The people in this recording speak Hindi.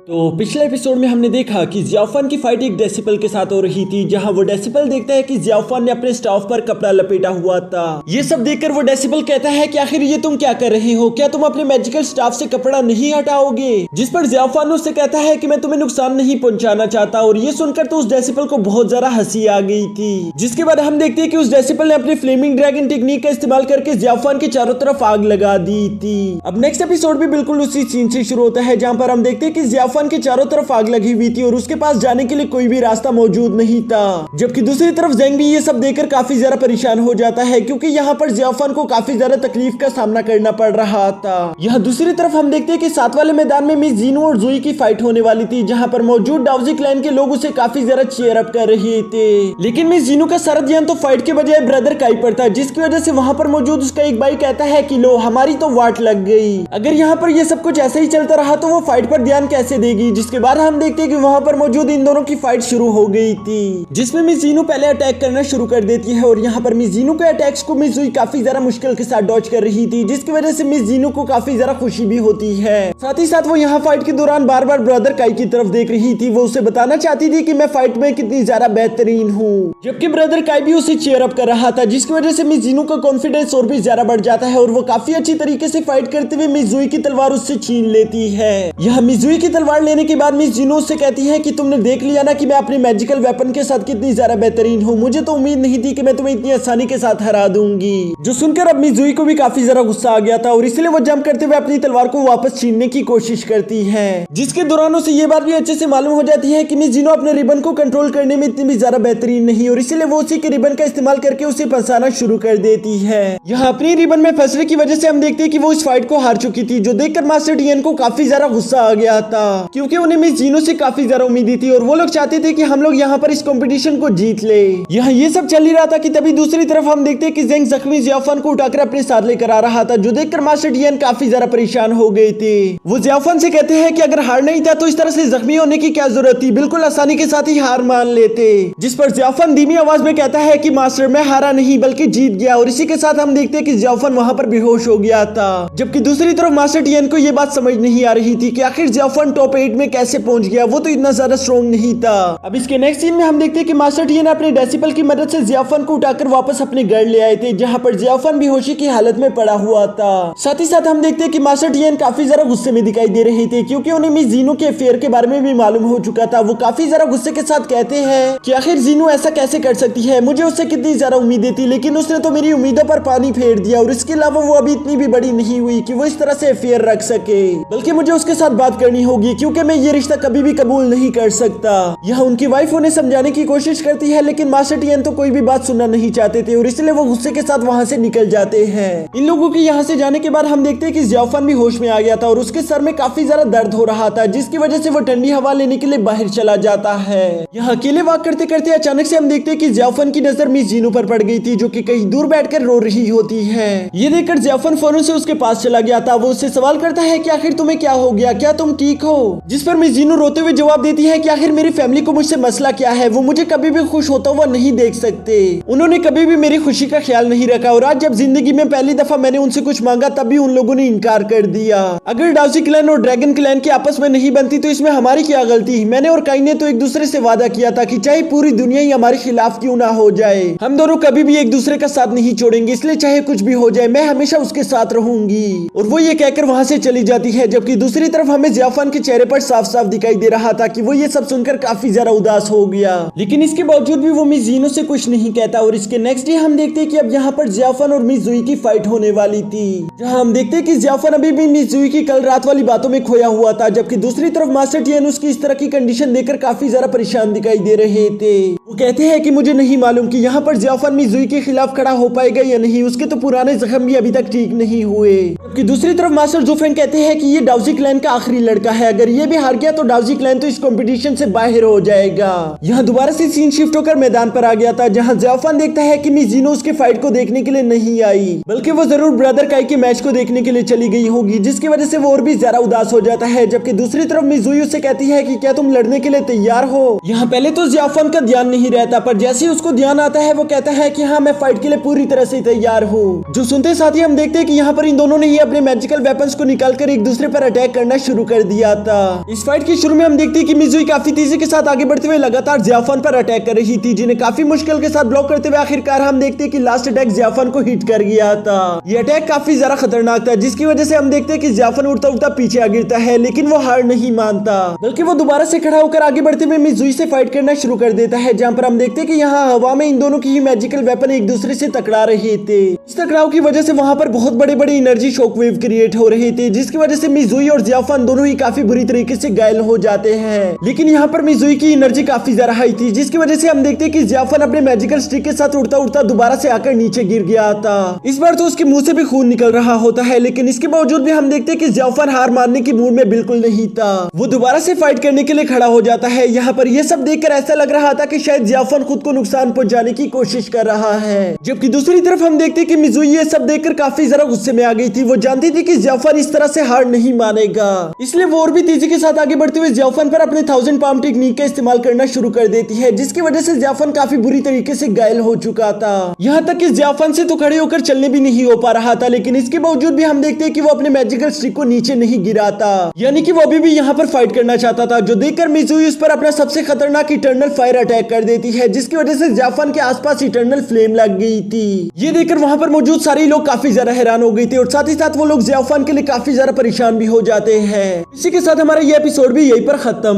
तो पिछले एपिसोड में हमने देखा कि जियाओफान की फाइट एक डेसिपल के साथ हो रही थी, जहां वो डेसिपल देखता है कि जियाओफान ने अपने स्टाफ पर कपड़ा लपेटा हुआ था। ये सब देखकर वो डेसिपल कहता है कि आखिर ये तुम क्या कर रहे हो, क्या तुम अपने मैजिकल स्टाफ से कपड़ा नहीं हटाओगे? जिस पर जियाओफान उससे कहता है कि मैं तुम्हें नुकसान नहीं पहुंचाना चाहता। और ये सुनकर तो उस डेसिपल को बहुत ज्यादा हंसी आ गई थी। जिसके बाद हम देखते हैं कि उस डेसिपल ने अपनी फ्लेमिंग ड्रैगन टेक्निक का इस्तेमाल करके जियाओफान के चारों तरफ आग लगा दी थी। अब नेक्स्ट एपिसोड भी बिल्कुल उसी सीन से शुरू होता है, जहां पर हम देखते हैं कि जियाओफान के चारों तरफ आग लगी हुई थी और उसके पास जाने के लिए कोई भी रास्ता मौजूद नहीं था। जबकि दूसरी तरफ ज़ेंग भी ये सब देखकर काफी ज्यादा परेशान हो जाता है, क्योंकि यहाँ पर जियाओफान को काफी ज्यादा तकलीफ का सामना करना पड़ रहा था। यहाँ दूसरी तरफ हम देखते हैं कि साथ वाले मैदान में मिस जीनो और ज़ोई की फाइट होने वाली थी, जहाँ पर मौजूद डाउजी क्लैन के लोग उसे काफी ज्यादा चीयर अप कर रहे थे। लेकिन मिस जीनो का सारा ध्यान तो फाइट के बजाय ब्रदर काई पर था, जिसकी वजह से वहाँ पर मौजूद उसका एक भाई कहता है कि लो हमारी तो वाट लग गई। अगर यहाँ पर ये सब कुछ ऐसे ही चलता रहा तो वो फाइट पर ध्यान कैसे देगी? जिसके बाद हम देखते हैं कि वहाँ पर मौजूद इन दोनों की फाइट शुरू हो गई थी, जिसमें मिस जीनो पहले अटैक करना शुरू कर देती है। और यहाँ पर मिस जीनो के अटैक्स को मिस ज़ोई काफी ज्यादा मुश्किल के साथ डॉज कर रही थी, जिसकी वजह से मिस जीनो को काफी ज्यादा खुशी भी होती है। साथ ही साथ वो यहाँ फाइट के दौरान बार बार ब्रदर काई की तरफ देख रही थी। वो उसे बताना चाहती थी कि मैं फाइट में कितनी ज्यादा बेहतरीन हूँ, जबकि ब्रदर काई भी उसे चीयर अप कर रहा था, जिसकी वजह से मिस जीनो का कॉन्फिडेंस और भी ज्यादा बढ़ जाता है और वो काफी अच्छी तरीके से फाइट करते हुए मिस ज़ोई की तलवार उससे छीन लेती है। यहाँ मिस ज़ोई की तलवार लेने के बाद मिस जीनो उससे कहती है कि तुमने देख लिया ना कि मैं अपने मैजिकल वेपन के साथ कितनी ज्यादा बेहतरीन हूँ, मुझे तो उम्मीद नहीं थी कि मैं तुम्हें इतनी आसानी के साथ हरा दूंगी। जो सुनकर अब मिस ज़ोई को भी काफी ज्यादा गुस्सा आ गया था और इसलिए वो जंप करते हुए अपनी तलवार को वापस छीनने की कोशिश करती है, जिसके दौरान उसे ये बात भी अच्छे से मालूम हो जाती है कि मिस जीनो अपने रिबन को कंट्रोल करने में इतनी भी ज्यादा बेहतरीन नहीं, और इसीलिए वो उसी के रिबन का इस्तेमाल करके उसे फंसाना शुरू कर देती है। यहाँ अपनी रिबन में फंसने की वजह से हम देखते हैं कि वो इस फाइट को हार चुकी थी, जो देखकर मास्टर टियन को काफी ज्यादा गुस्सा आ गया था, क्योंकि उन्हें मिस जीनो से काफी ज्यादा उम्मीद थी और वो लोग चाहते थे कि हम लोग यहाँ पर इस कंपटीशन को जीत ले। यहाँ ये सब चल ही रहा था कि तभी दूसरी तरफ हम देखते हैं कि ज़ेंग जख्मी जियाओफान को उठाकर अपने साथ लेकर आ रहा था, जो देखकर मास्टर टियन काफी ज्यादा परेशान हो गए थे। वो जियाओफान से कहते हैं कि अगर हार नहीं था तो इस तरह से जख्मी होने की क्या जरूरत थी, बिल्कुल आसानी के साथ ही हार मान लेते। जिस पर जियाओफान धीमी आवाज में कहता है कि मास्टर मैं हारा नहीं बल्कि जीत गया, और इसी के साथ हम देखते हैं कि जियाओफान वहाँ पर बेहोश हो गया था। जबकि दूसरी तरफ मास्टर टियन को ये बात समझ नहीं आ रही थी कि आखिर जियाओफान टॉप 8 में कैसे पहुंच गया, वो तो इतना ज्यादा स्ट्रॉन्ग नहीं था। अब इसके नेक्स्ट सीन में हम देखते हैं कि मास्टर टियन अपने डेसिपल की मदद से जियाओफान को उठाकर वापस अपने घर ले आए थे, जहां पर जियाओफान बेहोशी की हालत में पड़ा हुआ था। साथ ही साथ हम देखते हैं कि मास्टर टियन काफी ज्यादा गुस्से में दिखाई दे रहे थे, क्योंकि उन्हें मिस जीनो के अफेयर के बारे में भी मालूम हो चुका था। वो काफी ज्यादा गुस्से के साथ कहते हैं कि आखिर जीनो ऐसा कैसे कर सकती है, मुझे उससे कितनी ज्यादा उम्मीदें थी, लेकिन उसने तो मेरी उम्मीदों पर पानी फेर दिया, और इसके अलावा वो अभी इतनी भी बड़ी नहीं हुई कि वो इस तरह से अफेयर रख सके, बल्कि मुझे उसके साथ बात करनी होगी, क्योंकि मैं ये रिश्ता कभी भी कबूल नहीं कर सकता। यहाँ उनकी वाइफ उन्हें समझाने की कोशिश करती है, लेकिन मास्टर टियन तो कोई भी बात सुनना नहीं चाहते थे और इसलिए वो गुस्से के साथ वहाँ से निकल जाते हैं। इन लोगों के यहाँ से जाने के बाद हम देखते हैं कि जियाओफान भी होश में आ गया था और उसके सर में काफी ज्यादा दर्द हो रहा था, जिसकी वजह से वो ठंडी हवा लेने के लिए बाहर चला जाता है। यहाँ अकेले वॉक करते करते अचानक से हम देखते हैं कि जियाओफान की नजर मिस जीनो पर पड़ गई थी, जो कि कहीं दूर बैठकर रो रही होती है। ये देखकर जियाओफान फौरन से उसके पास चला गया था। वो उससे सवाल करता है कि आखिर तुम्हें क्या हो गया, क्या तुम ठीक हो? जिस पर मिस जीनो रोते हुए जवाब देती है कि आखिर मेरी फैमिली को मुझसे मसला क्या है, वो मुझे कभी भी खुश होता हुआ नहीं देख सकते, उन्होंने कभी भी मेरी खुशी का ख्याल नहीं रखा, और आज जब जिंदगी में पहली दफा मैंने उनसे कुछ मांगा तब भी उन लोगों ने इनकार कर दिया। अगर डाउजी क्लैन और ड्रैगन क्लैन की आपस में नहीं बनती तो इसमें हमारी क्या गलती? मैंने और काई ने तो एक दूसरे से वादा किया था कि चाहे पूरी दुनिया ही हमारे खिलाफ क्यों ना हो जाए, हम दोनों कभी भी एक दूसरे का साथ नहीं छोड़ेंगे, इसलिए चाहे कुछ भी हो जाए मैं हमेशा उसके साथ रहूंगी। और वो ये कहकर वहाँ से चली जाती है। जबकि दूसरी तरफ हमें जियाओफान के चेहरे पर साफ साफ दिखाई दे रहा था कि वो ये सब सुनकर काफी ज्यादा उदास हो गया, लेकिन इसके बावजूद भी वो मिस जीनो से कुछ नहीं कहता। और इसके नेक्स्ट डे हम देखते हैं कि अब यहाँ पर जियाओफान और मिस ज़ोई की फाइट होने वाली थी, जहाँ हम देखते हैं कि जियाओफान अभी भी मिस ज़ोई की कल रात वाली बातों में खोया हुआ था, जबकि दूसरी तरफ मास्टर टियन उसकी इस तरह की कंडीशन देखकर काफी ज्यादा परेशान दिखाई दे रहे थे। वो कहते हैं कि मुझे नहीं मालूम कि यहाँ पर जियाओफान मिस ज़ोई के खिलाफ खड़ा हो पाएगा या नहीं, उसके तो पुराने जख्म भी अभी तक ठीक नहीं हुए। जबकि दूसरी तरफ मास्टर ज़ोफेंग कहते हैं कि ये डाउजी क्लैन का आखिरी लड़का है, अगर ये भी हार गया तो डाउजी क्लैन तो इस कंपटीशन से बाहर हो जाएगा। यहाँ दोबारा से सीन शिफ्ट होकर मैदान पर आ गया था, जहाँ जियाओफान देखता है कि मिस जीनो उसके फाइट को देखने के लिए नहीं आई, बल्कि वो जरूर ब्रदर काई के मैच को देखने के लिए चली गई होगी, जिसकी वजह से वो और भी ज्यादा उदास हो जाता है। जबकि दूसरी तरफ मिस ज़ोई उससे कहती है कि क्या तुम लड़ने के लिए तैयार हो? यहाँ पहले तो जियाओफान का ध्यान नहीं रहता, पर जैसे ही उसको ध्यान आता है वो कहता है कि हाँ मैं फाइट के लिए पूरी तरह से तैयार हूँ। जो सुनते साथ ही हम देखते हैं कि यहाँ पर इन दोनों ने ही अपने मैजिकल वेपन्स को निकालकर एक दूसरे पर अटैक करना शुरू कर दिया था। था। इस फाइट के शुरू में हम देखते हैं कि मिजुई काफी तेजी के साथ आगे बढ़ते हुए लगातार जियाफान पर अटैक कर रही थी, जिन्हें काफी मुश्किल के साथ ब्लॉक करते हुए आखिरकार हम देखते हैं कि लास्ट अटैक जियाफान को हिट कर गया था। ये अटैक काफी ज्यादा खतरनाक था, जिसकी वजह से हम देखते हैं कि जियाफान उड़ता उड़ता पीछे आ गिरता है, लेकिन वो हार नहीं मानता, बल्कि वो दोबारा से खड़ा होकर आगे बढ़ते हुए मिजुई से फाइट करना शुरू कर देता है, जहाँ पर हम देखते हैं कि यहाँ हवा में इन दोनों की ही मैजिकल वेपन एक दूसरे से टकरा रहे थे। इस टकराव की वजह से वहां पर बहुत बड़े बड़े एनर्जी शॉकवेव क्रिएट हो रहे थे, जिसकी वजह से मिजुई और जियाफान दोनों ही काफी बुरी तरीके से घायल हो जाते हैं। लेकिन यहाँ पर मिजुई की एनर्जी काफी ज्यादा हाई थी, जिसकी वजह से हम देखते हैं कि जियाफान अपने मैजिकल स्टिक के साथ उड़ता उड़ता दोबारा से आकर नीचे गिर गया था। इस बार तो उसके मुंह से भी खून निकल रहा होता है, लेकिन इसके बावजूद भी हम देखते हैं कि जियाफान हार मानने की मूड में बिल्कुल नहीं था। वो दोबारा से फाइट करने के लिए खड़ा हो जाता है। यहाँ पर यह सब देखकर ऐसा लग रहा था कि शायद जियाफान खुद को नुकसान पहुंचाने की कोशिश कर रहा है, जबकि दूसरी तरफ हम देखते हैं कि मिजुई ये सब देखकर काफी ज्यादा गुस्से में आ गई थी। वो जानती थी कि जियाफान इस तरह से हार नहीं मानेगा, इसलिए वो और भी तेजी के साथ आगे बढ़ते हुए जियाफान पर अपने 1000 पाम टेक्निक का इस्तेमाल करना शुरू कर देती है, जिसकी वजह से जियाफान काफी बुरी तरीके से घायल हो चुका था। यहाँ तक कि जियाफान से तो खड़े होकर चलने भी नहीं हो पा रहा था, लेकिन इसके बावजूद भी हम देखते हैं कि वो अपने मैजिकल स्टिक को नीचे नहीं गिराता, यानी कि वो अभी भी यहाँ पर फाइट करना चाहता था, जो देखकर मिजुई उस पर अपना सबसे खतरनाक इटर्नल फायर अटैक कर देती है, जिसकी वजह से जियाफान के आसपास इटर्नल फ्लेम लग गई थी। ये देखकर वहां पर मौजूद सारे लोग काफी ज्यादा हैरान हो गए थे, और साथ ही साथ वो लोग जियाफान के लिए काफी ज्यादा परेशान भी हो जाते हैं। इसी के साथ हमारा ये एपिसोड भी यहीं पर खत्म।